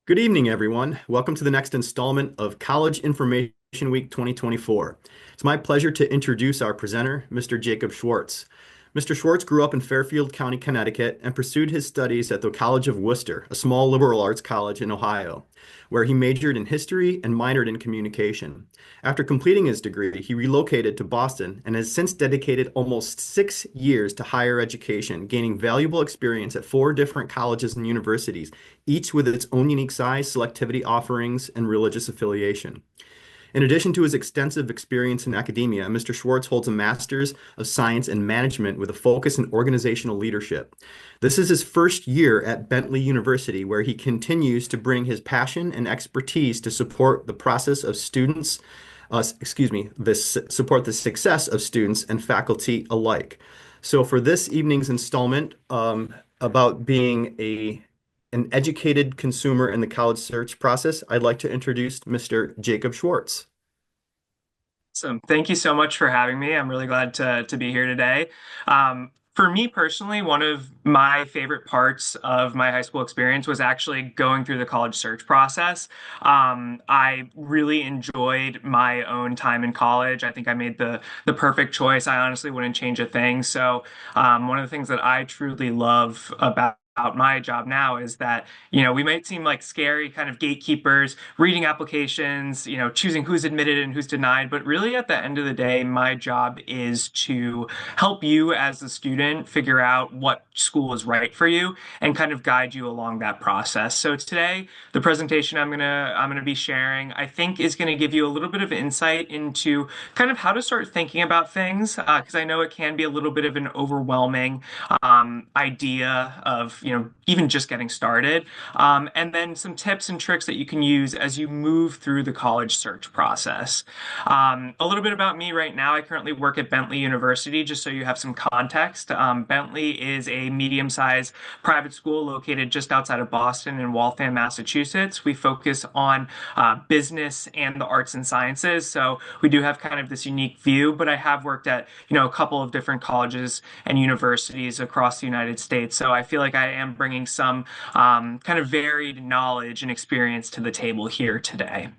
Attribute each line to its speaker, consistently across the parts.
Speaker 1: Good evening, everyone. Welcome to the next installment of College Information Week 2024. It's my pleasure to introduce our presenter, Mr. Jacob Schwartz. Mr. Schwartz grew up in Fairfield County, Connecticut, and pursued his studies at the College of Worcester, a small liberal arts college in Ohio, where he majored in history and minored in communication. After completing his degree, he relocated to Boston and has since dedicated almost 6 years to higher education, gaining valuable experience at 4 different colleges and universities, each with its own unique size, selectivity offerings, and religious affiliation. In addition to his extensive experience in academia, Mr. Schwartz holds a Master's of Science in Management with a focus in organizational leadership. This is his first year at Bentley University, where he continues to bring his passion and expertise to support the process of students, support the success of students and faculty alike. So for this evening's installment, about being an educated consumer in the college search process, I'd like to introduce Mr. Jacob Schwartz.
Speaker 2: Awesome. Thank you so much for having me. I'm really glad to be here today. For me personally, one of my favorite parts of my high school experience was actually going through the college search process. I really enjoyed my own time in college. I think I made the perfect choice. I honestly wouldn't change a thing. So, one of the things that I truly love about my job now is that, we might seem like scary kind of gatekeepers, reading applications, choosing who's admitted and who's denied. But really, at the end of the day, my job is to help you as a student figure out what school is right for you and kind of guide you along that process. So today, the presentation I'm gonna be sharing, I think, is gonna give you a little bit of insight into kind of how to start thinking about things, because I know it can be a little bit of an overwhelming idea of even just getting started, and then some tips and tricks that you can use as you move through the college search process. A little bit about me right now. I currently work at Bentley University, just so you have some context. Bentley is a medium-sized private school located just outside of Boston in Waltham, Massachusetts. We focus on business and the arts and sciences, so we do have kind of this unique view, but I have worked at a couple of different colleges and universities across the United States, so I feel like I am bringing some kind of varied knowledge and experience to the table here today.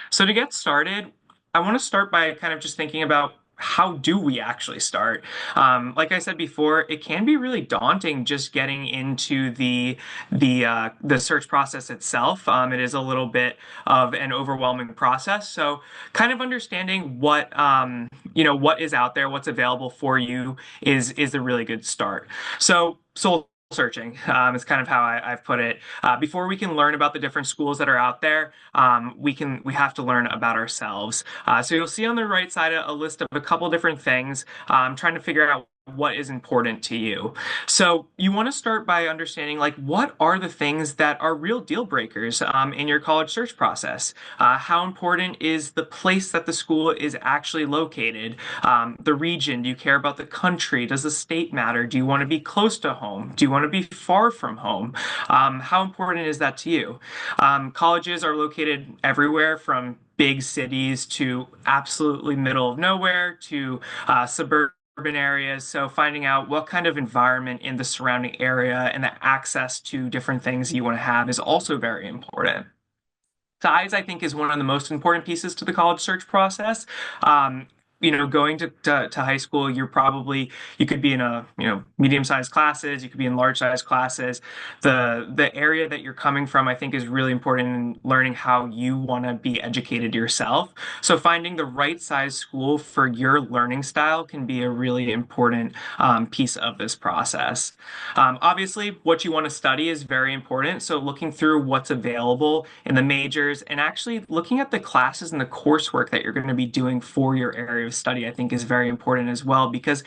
Speaker 2: So to get started, I want to start by kind of just thinking about how do we actually start? Like I said before, it can be really daunting just getting into the search process itself. It is a little bit of an overwhelming process. So, kind of understanding what is out there, what's available for you is a really good start. So, soul searching is kind of how I've put it. Before we can learn about the different schools that are out there, we have to learn about ourselves. So you'll see on the right side a list of a couple different things, trying to figure out what is important to you. So you want to start by understanding, like, what are the things that are real deal breakers in your college search process? How important is the place that the school is actually located? The region? Do you care about the country? Does the state matter? Do you want to be close to home? Do you want to be far from home? How important is that to you? Colleges are located everywhere from big cities to absolutely middle of nowhere to suburban areas. So finding out what kind of environment in the surrounding area and the access to different things you want to have is also very important. Size, I think, is one of the most important pieces to the college search process. Going to high school, you could be in a medium-sized classes, you could be in large-sized classes. The area that you're coming from, I think, is really important in learning how you want to be educated yourself. So finding the right size school for your learning style can be a really important piece of this process. Obviously, what you want to study is very important. So looking through what's available in the majors and actually looking at the classes and the coursework that you're going to be doing for your area of study, I think, is very important as well, because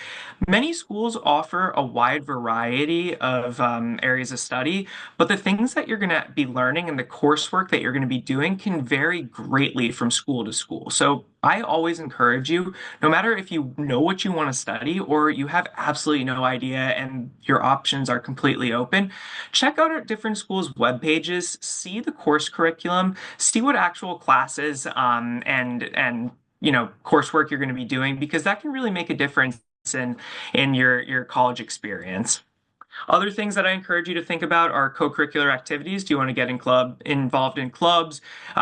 Speaker 2: many schools offer a wide variety of areas of study, but the things that you're going to be learning and the coursework that you're going to be doing can vary greatly from school to school. So I always encourage you, no matter if you know what you want to study or you have absolutely no idea and your options are completely open, check out our different schools' web pages, see the course curriculum, see what actual classes and coursework you're going to be doing, because that can really make a difference in your college experience. Other things that I encourage you to think about are co-curricular activities. Do you want to get involved in clubs,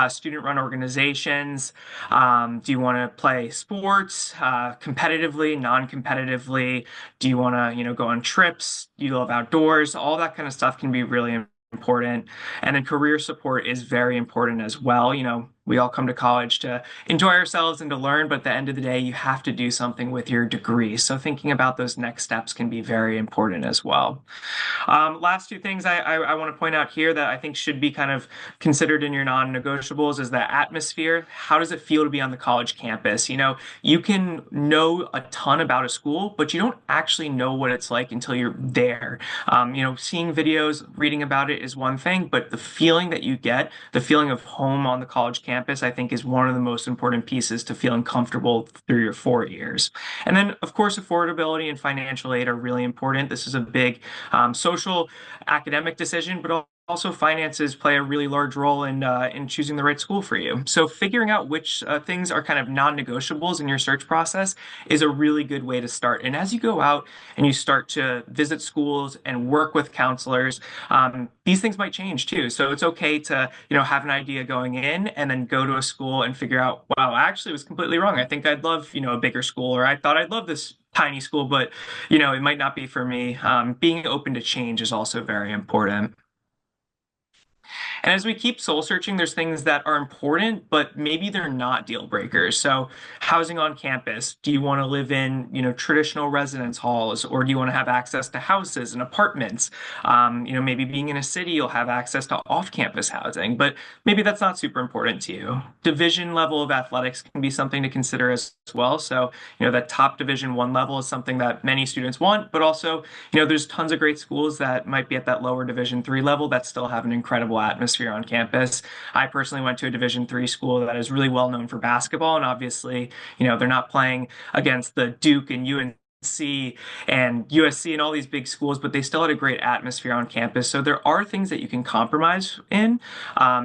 Speaker 2: student-run organizations? Do you want to play sports competitively, non-competitively? Do you want to, go on trips? Do you love outdoors? All that kind of stuff can be really important. And then career support is very important as well. We all come to college to enjoy ourselves and to learn, but at the end of the day, you have to do something with your degree. So thinking about those next steps can be very important as well. Last two things I want to point out here that I think should be kind of considered in your non-negotiables is the atmosphere. How does it feel to be on the college campus? You can know a ton about a school, but you don't actually know what it's like until you're there. Seeing videos, reading about it is one thing, but the feeling that you get, the feeling of home on the college campus, I think is one of the most important pieces to feeling comfortable through your 4 years. And then, of course, affordability and financial aid are really important. This is a big social academic decision, but also finances play a really large role in choosing the right school for you. So figuring out which things are kind of non-negotiables in your search process is a really good way to start. And as you go out and you start to visit schools and work with counselors, these things might change too. So it's okay to, have an idea going in and then go to a school and figure out, wow, I actually was completely wrong. I think I'd love, a bigger school, or I thought I'd love this tiny school, but it might not be for me. Being open to change is also very important. And as we keep soul searching, there's things that are important, but maybe they're not deal breakers. So housing on campus, do you want to live in, traditional residence halls, or do you want to have access to houses and apartments? Maybe being in a city, you'll have access to off-campus housing, but maybe that's not super important to you. Division level of athletics can be something to consider as well. So, that top Division 1 level is something that many students want, but also, there's tons of great schools that might be at that lower Division 3 level that still have an incredible atmosphere on campus. I personally went to a Division 3 school that is really well known for basketball, and obviously, they're not playing against the Duke and UNC and USC and all these big schools, but they still had a great atmosphere on campus. So there are things that you can compromise in.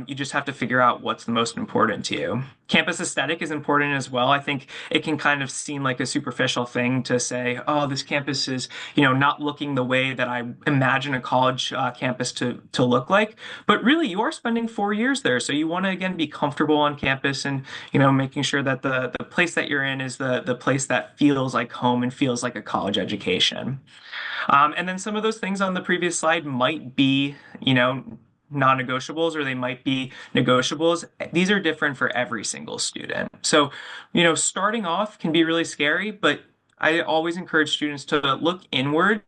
Speaker 2: You just have to figure out what's the most important to you. Campus aesthetic is important as well. I think it can kind of seem like a superficial thing to say, oh, this campus is, not looking the way that I imagine a college campus to look like. But really, you are spending 4 years there. So you want to, again, be comfortable on campus and, making sure that the place that you're in is the place that feels like home and feels like a college education. And then some of those things on the previous slide might be, non-negotiables, or they might be negotiables. These are different for every single student. So, starting off can be really scary, but I always encourage students to look inward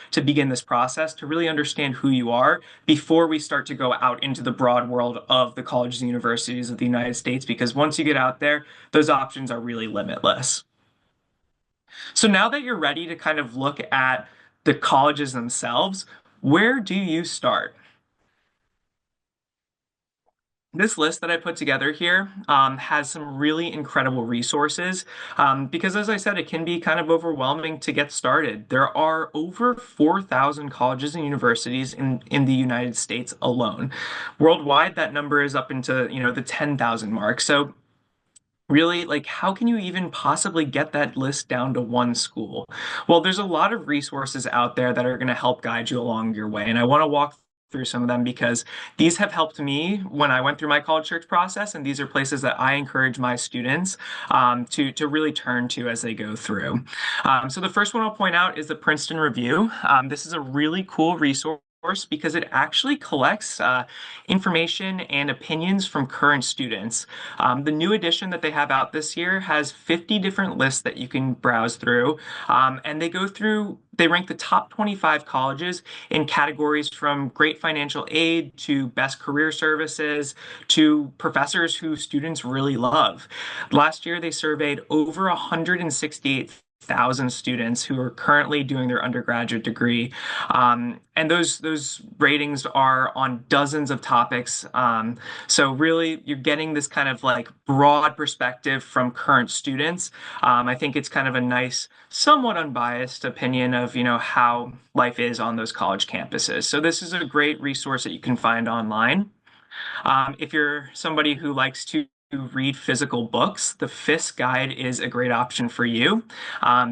Speaker 2: to begin this process, to really understand who you are before we start to go out into the broad world of the colleges and universities of the United States, because once you get out there, those options are really limitless. So now that you're ready to kind of look at the colleges themselves, where do you start? This list that I put together here has some really incredible resources because, as I said, it can be kind of overwhelming to get started. There are over 4,000 colleges and universities in the United States alone. Worldwide, that number is up into, the 10,000 mark. So really, like, how can you even possibly get that list down to one school? Well, there's a lot of resources out there that are going to help guide you along your way. And I want to walk through some of them because these have helped me when I went through my college search process. And these are places that I encourage my students to really turn to as they go through. So the first one I'll point out is the Princeton Review. This is a really cool resource because it actually collects information and opinions from current students. The new edition that they have out this year has 50 different lists that you can browse through, and they rank the top 25 colleges in categories from great financial aid to best career services to professors who students really love. Last year, they surveyed over 168,000 students who are currently doing their undergraduate degree. And those ratings are on dozens of topics. So really, you're getting this kind of like broad perspective from current students. I think it's kind of a nice, somewhat unbiased opinion of, how life is on those college campuses. So this is a great resource that you can find online. If you're somebody who likes to read physical books, the FIS guide is a great option for you.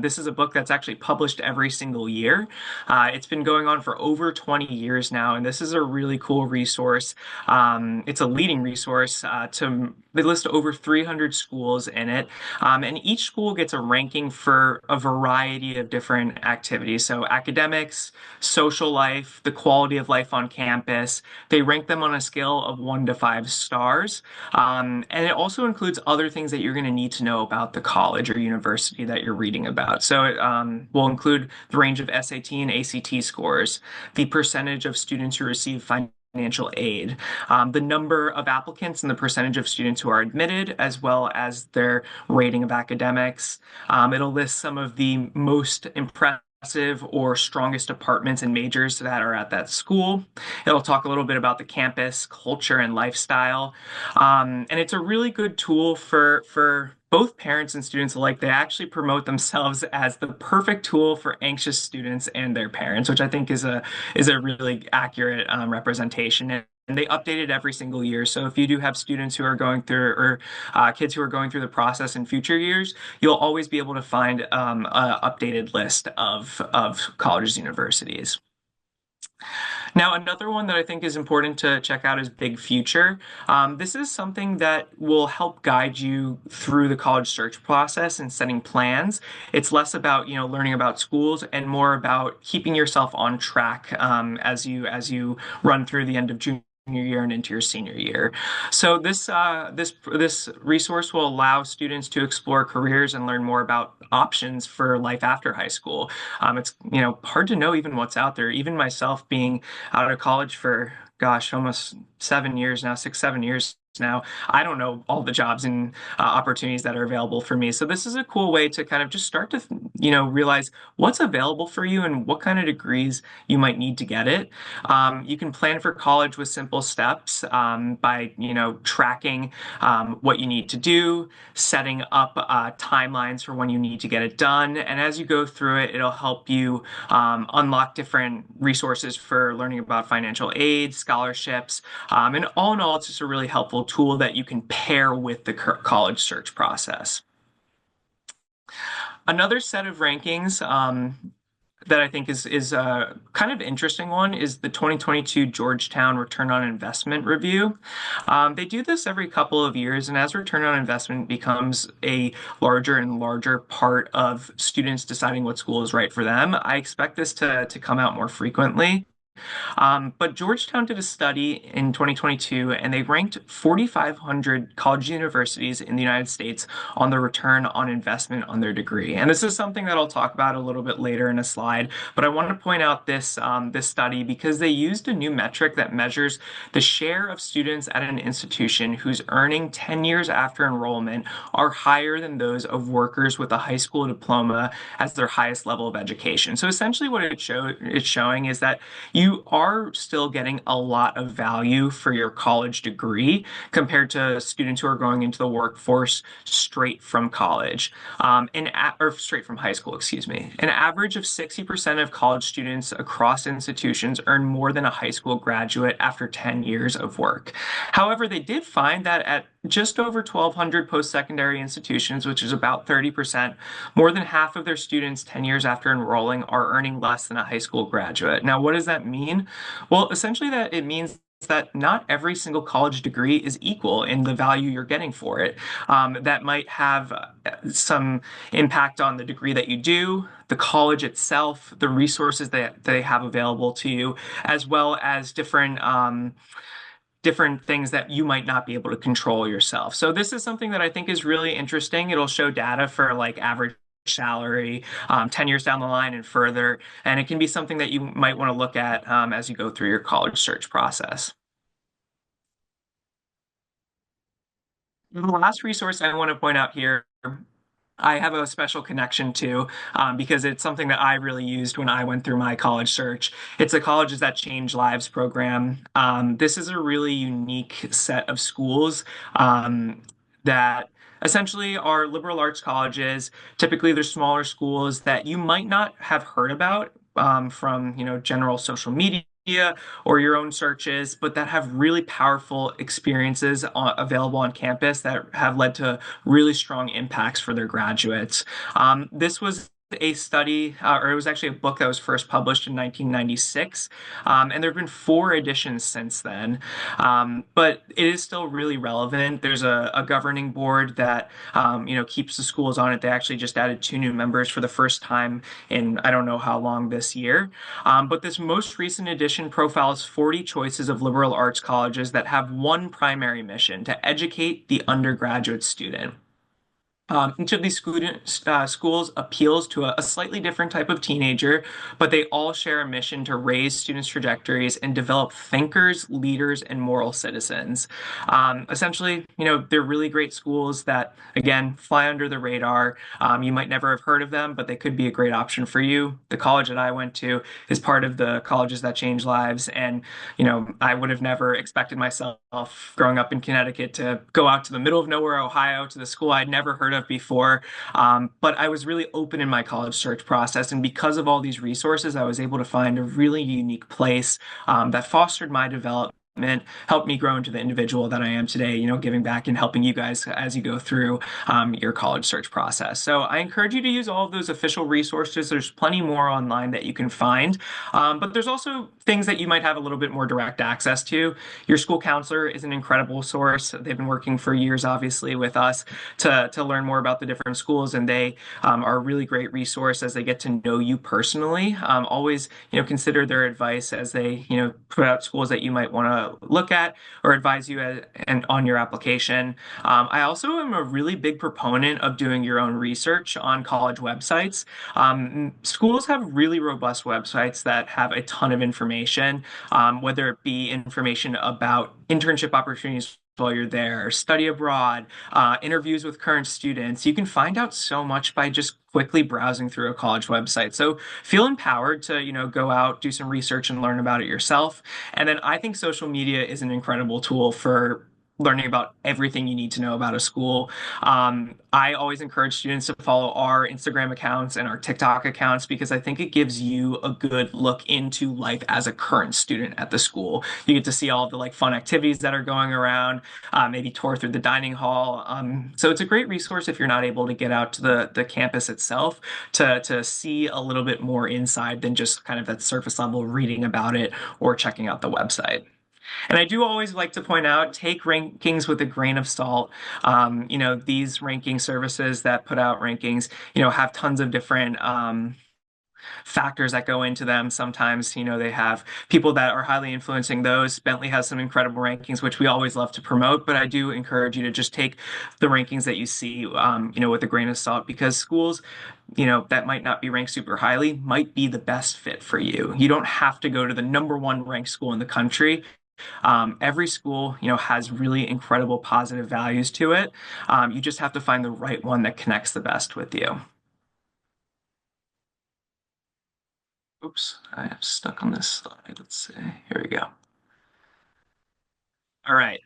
Speaker 2: This is a book that's actually published every single year. It's been going on for over 20 years now, and this is a really cool resource. It's a leading resource they list over 300 schools in it, and each school gets a ranking for a variety of different activities. So academics, social life, the quality of life on campus. They rank them on a scale of 1 to 5 stars. And it also includes other things that you're going to need to know about the college or university that you're reading about. So it will include the range of SAT and ACT scores, the percentage of students who receive financial aid, the number of applicants and the percentage of students who are admitted, as well as their rating of academics. It'll list some of the most impressive or strongest departments and majors that are at that school. It'll talk a little bit about the campus culture and lifestyle. And it's a really good tool for both parents and students alike. They actually promote themselves as the perfect tool for anxious students and their parents, which I think is a really accurate representation. And they update it every single year. So if you do have students who are going through, or kids who are going through the process in future years, you'll always be able to find an updated list of colleges and universities. Now, another one that I think is important to check out is Big Future. This is something that will help guide you through the college search process and setting plans. It's less about, learning about schools and more about keeping yourself on track as you run through the end of junior year and into your senior year. So this resource will allow students to explore careers and learn more about options for life after high school. It's hard to know even what's out there. Even myself being out of college for gosh, almost 7 years now, 6, 7 years now. I don't know all the jobs and opportunities that are available for me. So this is a cool way to kind of just start to, realize what's available for you and what kind of degrees you might need to get it. You can plan for college with simple steps by, tracking what you need to do, setting up timelines for when you need to get it done. And as you go through it, it'll help you unlock different resources for learning about financial aid, scholarships, and all in all, it's just a really helpful tool that you can pair with the college search process. Another set of rankings that I think is a kind of interesting one is the 2022 Georgetown Return on Investment Review. They do this every couple of years, and as return on investment becomes a larger and larger part of students deciding what school is right for them, I expect this to come out more frequently. But Georgetown did a study in 2022 and they ranked 4,500 college universities in the United States on the return on investment on their degree. And this is something that I'll talk about a little bit later in a slide, but I want to point out this study because they used a new metric that measures the share of students at an institution whose earning 10 years after enrollment are higher than those of workers with a high school diploma as their highest level of education. So essentially what it's showing is that you are still getting a lot of value for your college degree compared to students who are going into the workforce straight from college, or straight from high school, excuse me. An average of 60% of college students across institutions earn more than a high school graduate after 10 years of work. However, they did find that at just over 1,200 post-secondary institutions, which is about 30%, more than half of their students 10 years after enrolling are earning less than a high school graduate. Now, what does that mean? Well, essentially that it means that not every single college degree is equal in the value you're getting for it. That might have some impact on the degree that you do, the college itself, the resources that they have available to you, as well as different things that you might not be able to control yourself. So this is something that I think is really interesting. It'll show data for like average salary 10 years down the line and further, and it can be something that you might want to look at as you go through your college search process. The last resource I want to point out here I have a special connection to because it's something that I really used when I went through my college search. It's a Colleges That Change Lives program. This is a really unique set of schools that essentially are liberal arts colleges. Typically, they're smaller schools that you might not have heard about from general social media or your own searches, but that have really powerful experiences available on campus that have led to really strong impacts for their graduates. This was a study, or it was actually a book that was first published in 1996, and there have been four editions since then. But it is still really relevant. There's a governing board that keeps the schools on it. They actually just added two new members for the first time in I don't know how long this year. But this most recent edition profiles 40 choices of liberal arts colleges that have one primary mission to educate the undergraduate student. Each of these schools appeals to a slightly different type of teenager, but they all share a mission to raise students' trajectories and develop thinkers, leaders, and moral citizens. Essentially, they're really great schools that, again, fly under the radar. You might never have heard of them, but they could be a great option for you. The college that I went to is part of the colleges that change lives, and I would have never expected myself growing up in Connecticut to go out to the middle of nowhere, Ohio, to the school I'd never heard of before. But I was really open in my college search process. And because of all these resources, I was able to find a really unique place that fostered my development, helped me grow into the individual that I am today, giving back and helping you guys as you go through your college search process. So I encourage you to use all of those official resources. There's plenty more online that you can find, but there's also things that you might have a little bit more direct access to. Your school counselor is an incredible source. They've been working for years, obviously, with us to learn more about the different schools, and they are a really great resource as they get to know you personally. Always, consider their advice as they, put out schools that you might want to look at or advise you and on your application. I also am a really big proponent of doing your own research on college websites. Schools have really robust websites that have a ton of information, whether it be information about internship opportunities while you're there, study abroad, interviews with current students. You can find out so much by just quickly browsing through a college website. So feel empowered to, go out, do some research and learn about it yourself. And then I think social media is an incredible tool for learning about everything you need to know about a school. I always encourage students to follow our Instagram accounts and our TikTok accounts because I think it gives you a good look into life as a current student at the school. You get to see all the fun activities that are going around, maybe tour through the dining hall. So it's a great resource if you're not able to get out to the campus itself to see a little bit more inside than just kind of that surface level reading about it or checking out the website. And I do always like to point out, take rankings with a grain of salt. These ranking services that put out rankings, have tons of different factors that go into them. Sometimes, they have people that are highly influencing those. Bentley has some incredible rankings, which we always love to promote, but I do encourage you to just take the rankings that you see, with a grain of salt because schools, that might not be ranked super highly might be the best fit for you. You don't have to go to the number one ranked school in the country. Every school, has really incredible positive values to it. You just have to find the right one that connects the best with you. Oops, I am stuck on this slide. Let's see. Here we go. All right.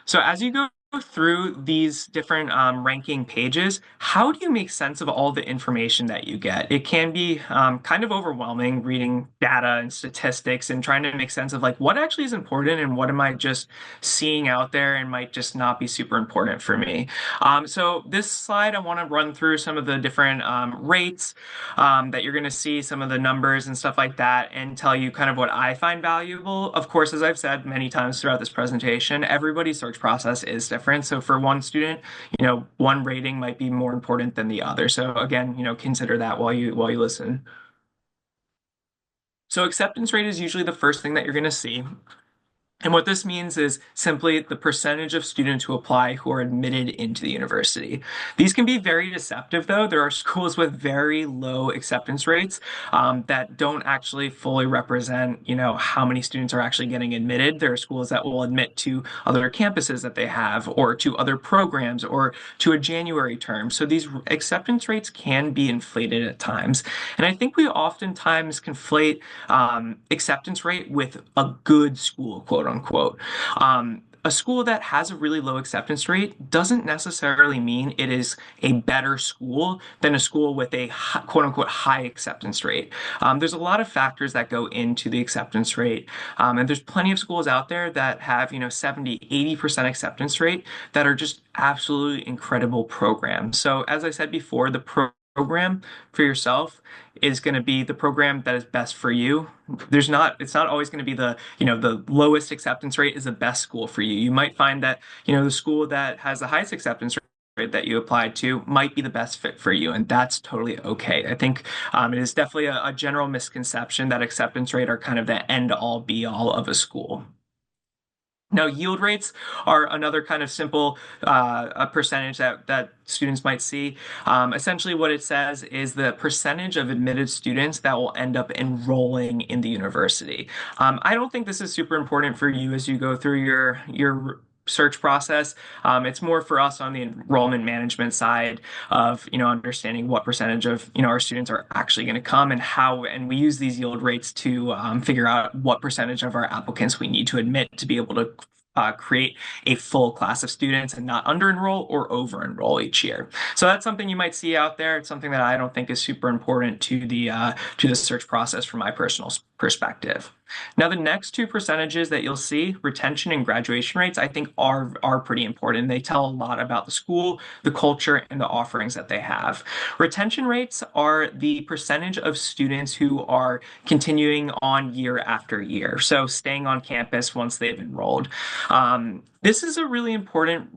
Speaker 2: So as you go through these different ranking pages, how do you make sense of all the information that you get? It can be kind of overwhelming reading data and statistics and trying to make sense of what actually is important and what am I just seeing out there and might just not be super important for me. So this slide, I want to run through some of the different rates that you're going to see, some of the numbers and stuff like that, and tell you kind of what I find valuable. Of course, as I've said many times throughout this presentation, everybody's search process is different. So for one student, one rating might be more important than the other. So again, consider that while you listen. So acceptance rate is usually the first thing that you're going to see. And what this means is simply the percentage of students who apply who are admitted into the university. These can be very deceptive, though. There are schools with very low acceptance rates that don't actually fully represent, how many students are actually getting admitted. There are schools that will admit to other campuses that they have, or to other programs, or to a January term. So these acceptance rates can be inflated at times. And I think we oftentimes conflate acceptance rate with a good school, quote unquote. a school that has a really low acceptance rate doesn't necessarily mean it is a better school than a school with a quote unquote high acceptance rate. There's a lot of factors that go into the acceptance rate. And there's plenty of schools out there that have, 70, 80% acceptance rate that are just absolutely incredible programs. So as I said before, the program for yourself is going to be the program that is best for you. It's not always going to be the lowest acceptance rate is the best school for you. You might find that, the school that has the highest acceptance rate that you applied to might be the best fit for you, and that's totally okay. I think it is definitely a general misconception that acceptance rate are kind of the end all be all of a school. Now, yield rates are another kind of simple a percentage that students might see. Essentially, what it says is the percentage of admitted students that will end up enrolling in the university. I don't think this is super important for you as you go through your search process. It's more for us on the enrollment management side of, understanding what percentage of, our students are actually going to come and we use these yield rates to figure out what percentage of our applicants we need to admit to be able to create a full class of students and not under enroll or over enroll each year. So that's something you might see out there. It's something that I don't think is super important to the search process from my personal perspective. Now, the next two percentages that you'll see, retention and graduation rates, I think are pretty important. They tell a lot about the school, the culture, and the offerings that they have. Retention rates are the percentage of students who are continuing on year after year, so staying on campus once they've enrolled. This is a really important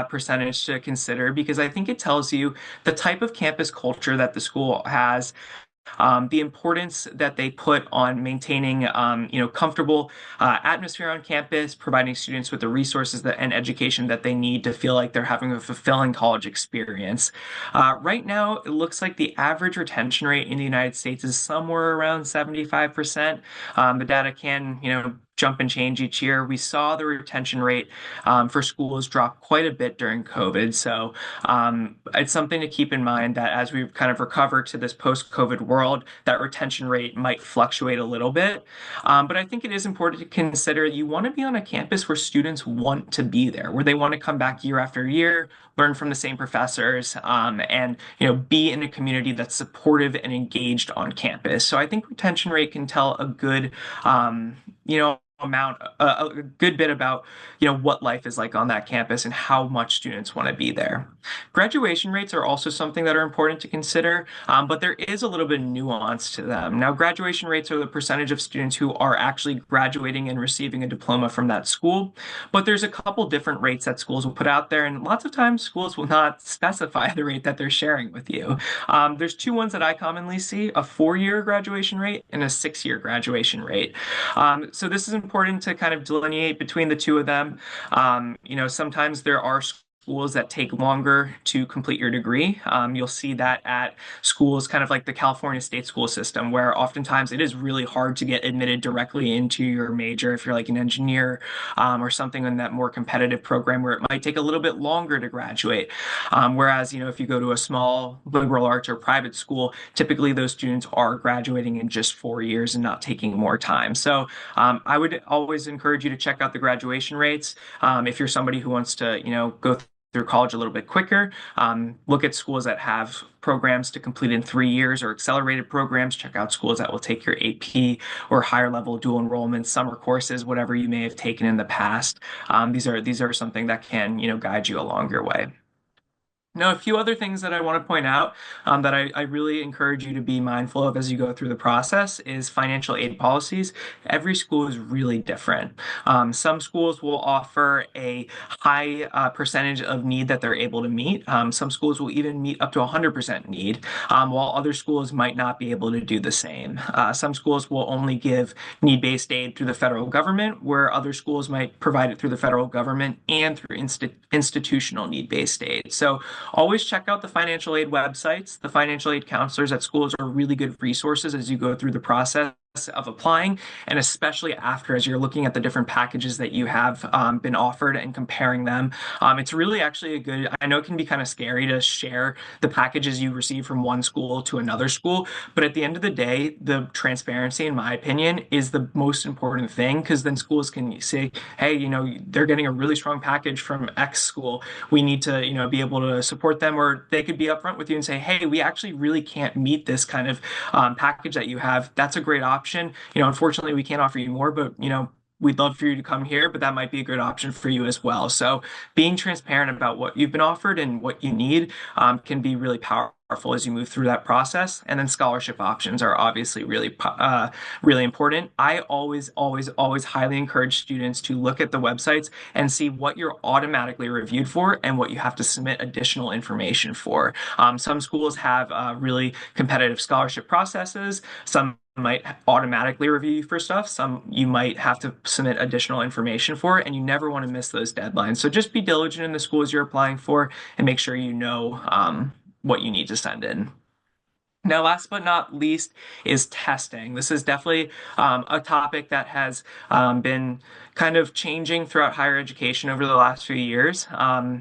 Speaker 2: percentage to consider because I think it tells you the type of campus culture that the school has, the importance that they put on maintaining, comfortable atmosphere on campus, providing students with the resources and education that they need to feel like they're having a fulfilling college experience. Right now, it looks like the average retention rate in the United States is somewhere around 75%. The data can, jump and change each year. We saw the retention rate for schools drop quite a bit during COVID. So it's something to keep in mind that as we kind of recover to this post-COVID world, that retention rate might fluctuate a little bit. But I think it is important to consider you want to be on a campus where students want to be there, where they want to come back year after year, learn from the same professors, and be in a community that's supportive and engaged on campus. So I think retention rate can tell a good a good bit about what life is like on that campus and how much students want to be there. Graduation rates are also something that are important to consider, but there is a little bit of nuance to them. Now, graduation rates are the percentage of students who are actually graduating and receiving a diploma from that school, but there's a couple different rates that schools will put out there, and lots of times schools will not specify the rate that they're sharing with you. There's two ones that I commonly see: a 4-year graduation rate and a 6-year graduation rate. So this is important to kind of delineate between the two of them. Sometimes there are schools that take longer to complete your degree. You'll see that at schools kind of like the California state school system, where oftentimes it is really hard to get admitted directly into your major if you're like an engineer or something in that more competitive program where it might take a little bit longer to graduate. Whereas, if you go to a small liberal arts or private school, typically those students are graduating in just 4 years and not taking more time. So I would always encourage you to check out the graduation rates. If you're somebody who wants to, go through college a little bit quicker. Look at schools that have programs to complete in 3 years or accelerated programs. Check out schools that will take your AP or higher level dual enrollment, summer courses, whatever you may have taken in the past. These are something that can, guide you along your way. Now, a few other things that I want to point out that I really encourage you to be mindful of as you go through the process is financial aid policies. Every school is really different. Some schools will offer a high percentage of need that they're able to meet. Some schools will even meet up to 100% need, while other schools might not be able to do the same. Some schools will only give need-based aid through the federal government, where other schools might provide it through the federal government and through institutional need-based aid. So always check out the financial aid websites. The financial aid counselors at schools are really good resources as you go through the process of applying, and especially after, as you're looking at the different packages that you have been offered and comparing them. It's really actually a good, I know it can be kind of scary to share the packages you receive from one school to another school, but at the end of the day, the transparency, in my opinion, is the most important thing, because then schools can say, hey, they're getting a really strong package from X school. We need to, be able to support them, or they could be upfront with you and say, hey, we actually really can't meet this kind of package that you have. That's a great option. Unfortunately, we can't offer you more, but we'd love for you to come here, but that might be a good option for you as well. So being transparent about what you've been offered and what you need can be really powerful as you move through that process. And then scholarship options are obviously really important. I always highly encourage students to look at the websites and see what you're automatically reviewed for and what you have to submit additional information for. Some schools have really competitive scholarship processes. Some might automatically review you for stuff. Some you might have to submit additional information for, and you never want to miss those deadlines. So just be diligent in the schools you're applying for and make sure you know what you need to send in. Now, last but not least is testing. This is definitely a topic that has been kind of changing throughout higher education over the last few years.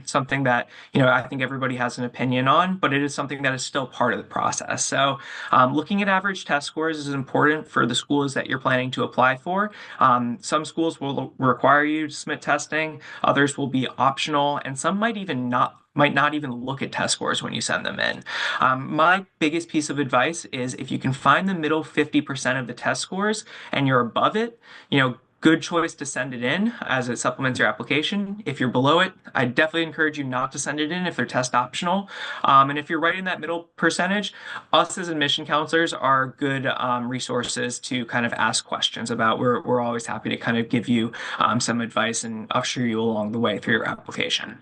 Speaker 2: Something that, I think everybody has an opinion on, but it is something that is still part of the process. So looking at average test scores is important for the schools that you're planning to apply for. Some schools will require you to submit testing, others will be optional, and some might not even look at test scores when you send them in. My biggest piece of advice is if you can find the middle 50% of the test scores and you're above it, good choice to send it in as a supplementary application. If you're below it, I definitely encourage you not to send it in if they're test optional. And if you're right in that middle percentage, us as admission counselors are good resources to kind of ask questions about. We're always happy to kind of give you some advice and usher you along the way through your application.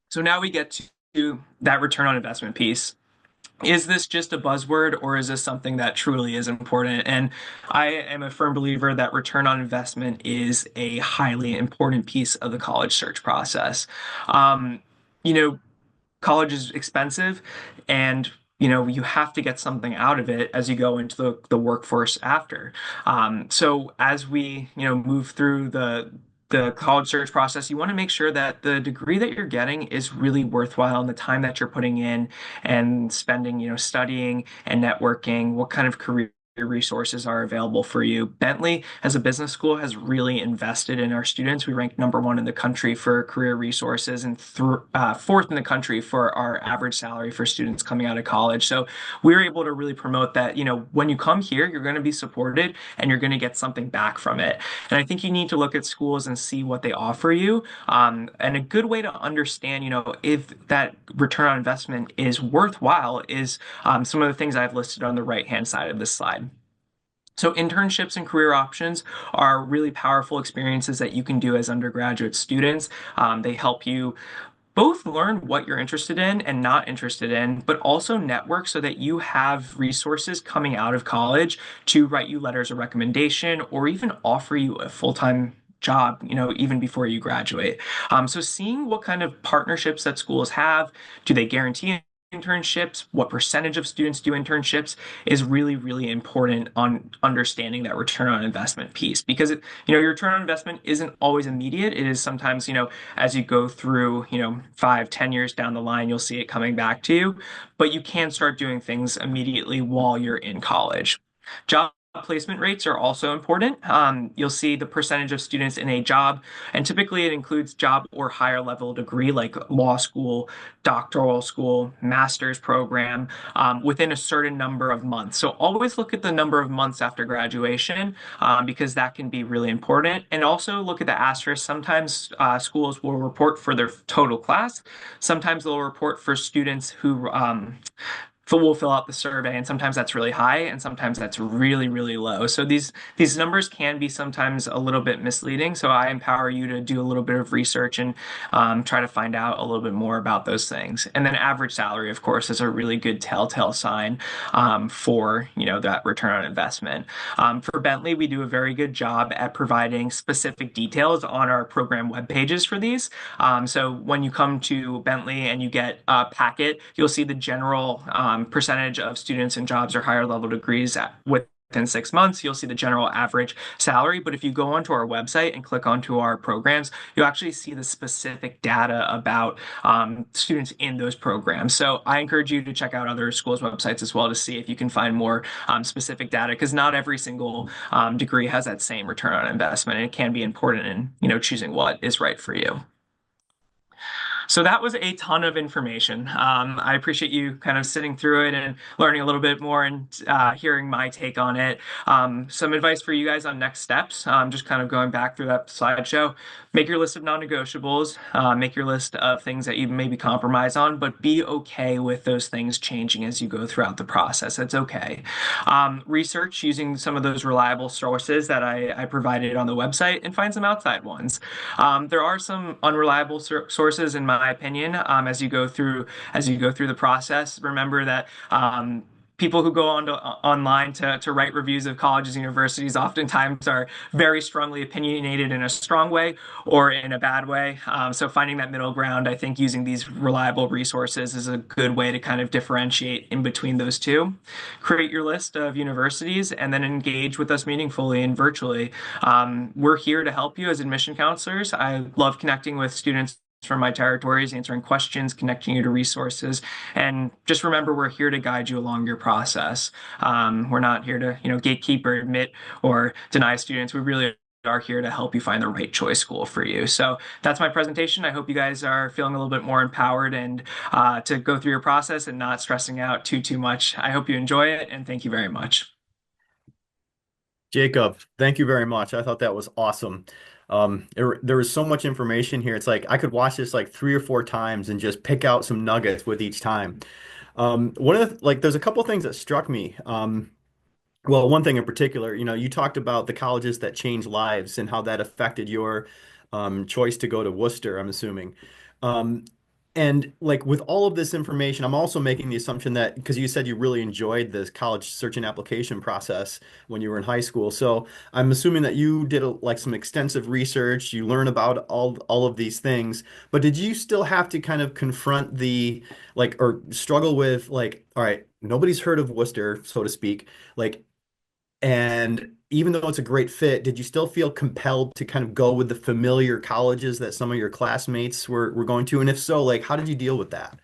Speaker 2: So now we get to that return on investment piece. Is this just a buzzword, or is this something that truly is important? And I am a firm believer that return on investment is a highly important piece of the college search process. Um, you know, College is expensive, and you have to get something out of it as you go into the workforce after. So as we move through the college search process, you want to make sure that the degree that you're getting is really worthwhile, and the time that you're putting in and spending, studying and networking, what kind of career resources are available for you. Bentley, as a business school, has really invested in our students. We ranked #1 in the country for career resources and fourth in the country for our average salary for students coming out of college. So we're able to really promote that, when you come here, you're going to be supported and you're going to get something back from it. And I think you need to look at schools and see what they offer you. And a good way to understand, if that return on investment is worthwhile is some of the things I've listed on the right-hand side of this slide. So internships and career options are really powerful experiences that you can do as undergraduate students. They help you both learn what you're interested in and not interested in, but also network so that you have resources coming out of college to write you letters of recommendation or even offer you a full-time job, even before you graduate. So seeing what kind of partnerships that schools have, do they guarantee internships, what percentage of students do internships is really, really important on understanding that return on investment piece, because your return on investment isn't always immediate. It is sometimes, as you go through, 5, 10 years down the line, you'll see it coming back to you, but you can start doing things immediately while you're in college. Job placement rates are also important. You'll see the percentage of students in a job, and typically it includes job or higher level degree like law school, doctoral school, master's program, within a certain number of months. So always look at the number of months after graduation, because that can be really important. And also look at the asterisk. Sometimes schools will report for their total class. Sometimes they'll report for students who will fill out the survey, and sometimes that's really high and sometimes that's really, really low. So these numbers can be sometimes a little bit misleading. So I empower you to do a little bit of research and try to find out a little bit more about those things. And then average salary, of course, is a really good telltale sign for that return on investment. For Bentley, we do a very good job at providing specific details on our program web pages for these. So when you come to Bentley and you get a packet, you'll see the general percentage of students in jobs or higher level degrees within 6 months. You'll see the general average salary. But if you go onto our website and click onto our programs, you'll actually see the specific data about students in those programs. So I encourage you to check out other schools' websites as well to see if you can find more specific data, because not every single degree has that same return on investment, and it can be important in choosing what is right for you. So that was a ton of information. I appreciate you kind of sitting through it and learning a little bit more and hearing my take on it. Some advice for you guys on next steps, just kind of going back through that slideshow. Make your list of non-negotiables, make your list of things that you maybe compromise on, but be okay with those things changing as you go throughout the process. That's okay. Research using some of those reliable sources that I provided on the website, and find some outside ones. There are some unreliable sources in my opinion as you go through the process. Remember that people who go online to write reviews of colleges and universities oftentimes are very strongly opinionated in a strong way or in a bad way. So finding that middle ground, I think using these reliable resources is a good way to kind of differentiate in between those two. Create your list of universities and then engage with us meaningfully and virtually. We're here to help you as admission counselors. I love connecting with students from my territories, answering questions, connecting you to resources. And just remember, we're here to guide you along your process. We're not here to, gatekeep or admit or deny students. We really are here to help you find the right choice school for you. So that's my presentation. I hope you guys are feeling a little bit more empowered and to go through your process and not stressing out too much. I hope you enjoy it, and thank you very much.
Speaker 1: Jacob, thank you very much. I thought that was awesome. There was so much information here. It's like I could watch this like 3 or 4 times and just pick out some nuggets with each time. One of there's a couple things that struck me. Well, one thing in particular, you talked about the colleges that change lives and how that affected your choice to go to Worcester, I'm assuming. Um, and like with all of this information, I'm also making the assumption that because you said you really enjoyed this college search and application process when you were in high school. So I'm assuming that you did like some extensive research, you learn about all of these things, but did you still have to kind of confront the like or struggle with like, all right, nobody's heard of Worcester, so to speak. Like and even though it's a great fit, did you still feel compelled to kind of go with the familiar colleges that some of your classmates were going to? And if so, like, how did you deal with that?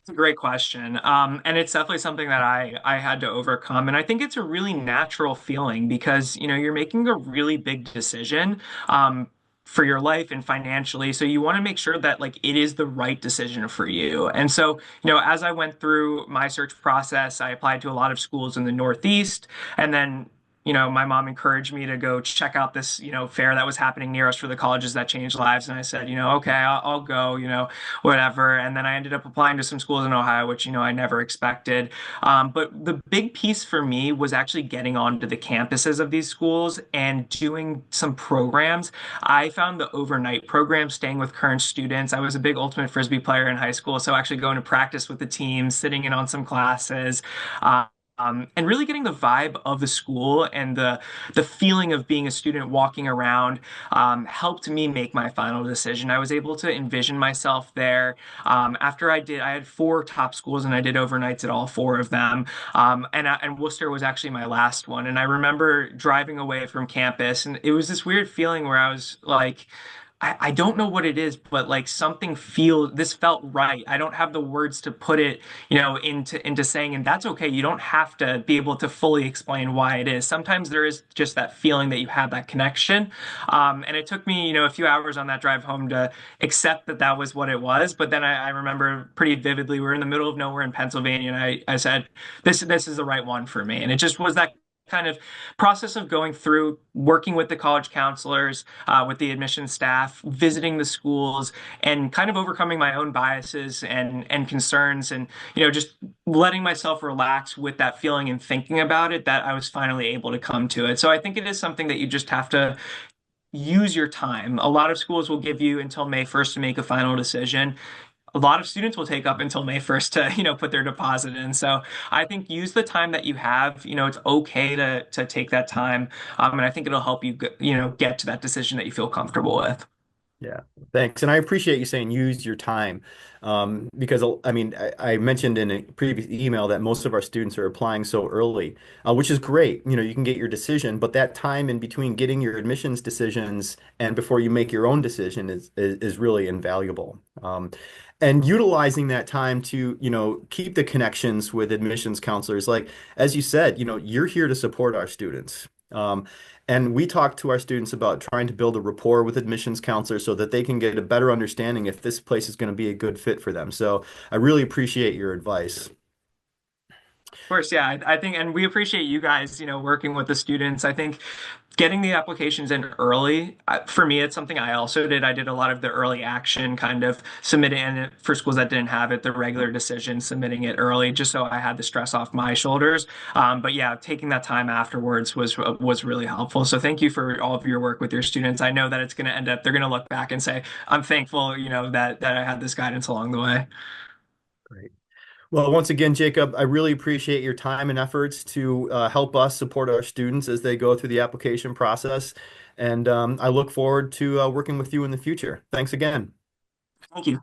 Speaker 2: It's a great question. And it's definitely something that I had to overcome. And I think it's a really natural feeling because, you're making a really big decision. For your life and financially. So you want to make sure that like it is the right decision for you. And so, as I went through my search process, I applied to a lot of schools in the Northeast, and then my mom encouraged me to go check out this, fair that was happening near us for the colleges that changed lives. And I said, okay, I'll go, whatever. And then I ended up applying to some schools in Ohio, which, I never expected. But the big piece for me was actually getting onto the campuses of these schools and doing some programs. I found the overnight program, staying with current students. I was a big ultimate frisbee player in high school, so actually going to practice with the team, sitting in on some classes. And really getting the vibe of the school and the feeling of being a student walking around helped me make my final decision. I was able to envision myself there. After I had 4 top schools and I did overnights at all 4 of them. And Worcester was actually my last one. And I remember driving away from campus, and it was this weird feeling where I was like, I don't know what it is, but like this felt right. I don't have the words to put it, into saying, and that's okay. You don't have to be able to fully explain why it is. Sometimes there is just that feeling that you have that connection. And it took me, a few hours on that drive home to accept that that was what it was. But then I remember pretty vividly, we were in the middle of nowhere in Pennsylvania, and I said, this is the right one for me. And it just was that kind of process of going through working with the college counselors, with the admission staff, visiting the schools, and kind of overcoming my own biases and concerns, and just letting myself relax with that feeling and thinking about it, that I was finally able to come to it. So I think it is something that you just have to use your time. A lot of schools will give you until May 1st to make a final decision. A lot of students will take up until May 1st to, put their deposit in. So I think use the time that you have. It's okay to take that time. And I think it'll help you, get to that decision that you feel comfortable with.
Speaker 1: Yeah, thanks. And I appreciate you saying use your time. Because I mean, I mentioned in a previous email that most of our students are applying so early, which is great. You know, you can get your decision, but that time in between getting your admissions decisions and before you make your own decision is really invaluable. And utilizing that time to, keep the connections with admissions counselors. Like, as you said, you're here to support our students. And we talk to our students about trying to build a rapport with admissions counselors so that they can get a better understanding if this place is going to be a good fit for them. So I really appreciate your advice.
Speaker 2: Of course, yeah, I think, and we appreciate you guys, working with the students. I think getting the applications in early, for me, it's something I also did. I did a lot of the early action kind of submitting and for schools that didn't have it, the regular decision, submitting it early, just so I had the stress off my shoulders. But yeah, taking that time afterwards was really helpful. So thank you for all of your work with your students. I know that it's going to end up, they're going to look back and say, I'm thankful, that I had this guidance along the way.
Speaker 1: Great. Well, once again, Jacob, I really appreciate your time and efforts to help us support our students as they go through the application process. And I look forward to working with you in the future. Thanks again.
Speaker 2: Thank you.